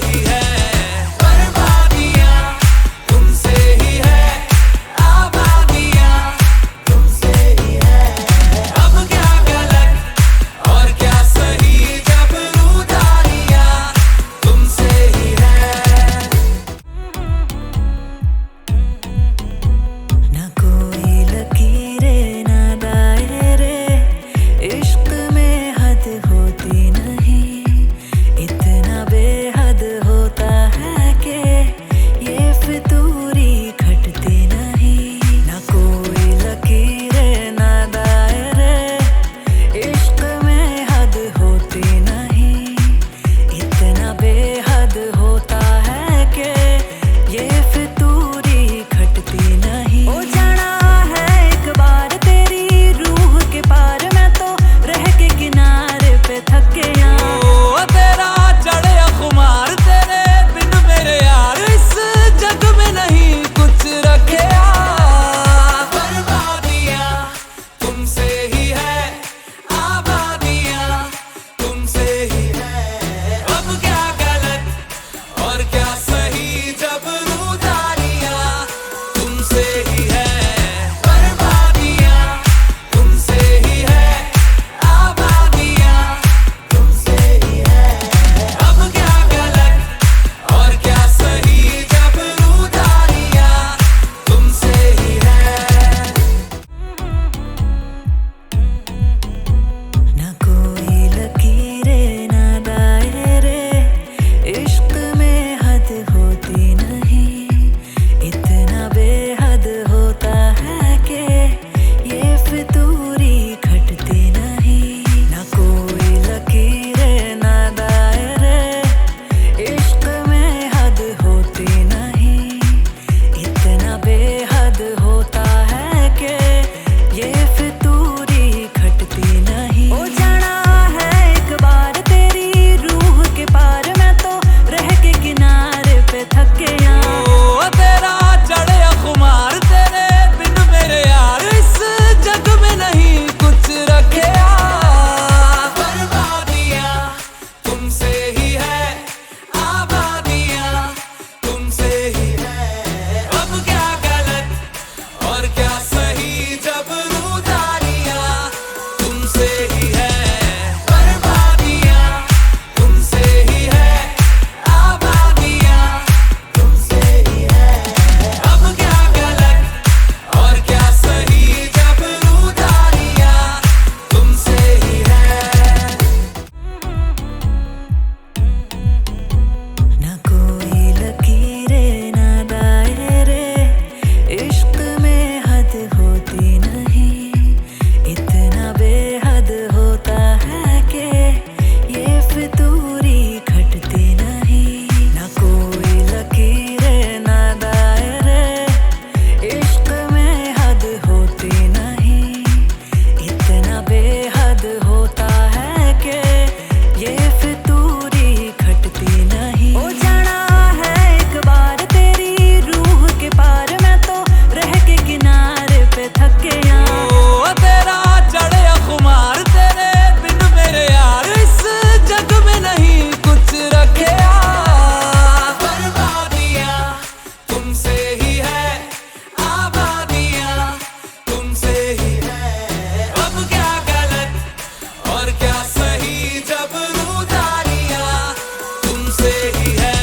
ही है बर्बादियां, तुमसे ही है आबादियां, तुमसे ही है। अब क्या गलत और क्या सही, जब रूदारियां तुमसे ही है। ना कोई लकीरें ना दायरे, इश्क में हद होती नहीं, इतना बेहद होता है कि ये फितूरी घटती नहीं। ना कोई लकीरें ना दायरे, इश्क में हद होती नहीं, इतना बेहद होता है कि ये फितूरी घटती नहीं। ओ जाना है एक बार तेरी रूह के पार, मैं तो रह के किनारे पे थक गया। ओ तेरा चढ़े खुमार, तेरे बिन मेरे यार इस जग में नहीं कुछ रखे। बर्बादियां तुमसे ही है आबादियां, तुमसे ही है। अब क्या गलत और क्या सही, जब रूदारियां तुमसे ही है बर्बादियां, तुमसे ही है आबादियां, तुमसे ही है। अब क्या गलत और क्या सही, जब रूदारियां तुमसे ही है। ना कोई लकीरें ना दायरे, इश्क में हद होती नहीं, इतना बेहद होता है कि ये फितूरी घटती नहीं। ना कोई लकीरें ना दायरे, इश्क में हद होती नहीं, इतना बेहद होता है कि ये फितूरी घटती नहीं। ओ जाना है एक बार तेरी रूह के पार, मैं तो रह के किनारे पे थक गया। ओ तेरा चढ़े खुमार, तेरे बिन मेरे यार इस जग में नहीं कुछ रखे। बर्बादियां तुमसे ही है आबादियां, तुमसे ही है। अब क्या गलत और क्या सही, जब रूदारियां तुमसे ही है बर्बादियां, तुमसे ही है आबादियां, तुमसे ही है। अब क्या गलत और क्या सही, जब रूदारियां तुमसे ही है। ना कोई लकीरें ना दायरे, इश्क में हद होती नहीं, इतना बेहद होता है कि ये फितूरी घटती नहीं। ना कोई लकीरें ना दायरे, इश्क में हद होती नहीं, इतना बेहद होता है कि ये फितूरी घटती नहीं। ओ जाना है एक बार तेरी रूह के पार, मैं तो रह के किनारे पे थक गया। ओ तेरा चढ़े खुमार, तेरे बिन मेरे यार इस जग में नहीं कुछ रखे। बर्बादियां तुमसे ही है आबादियां, तुमसे ही है। अब क्या गलत और क्या सही, जब रूदारियां तुमसे ही है।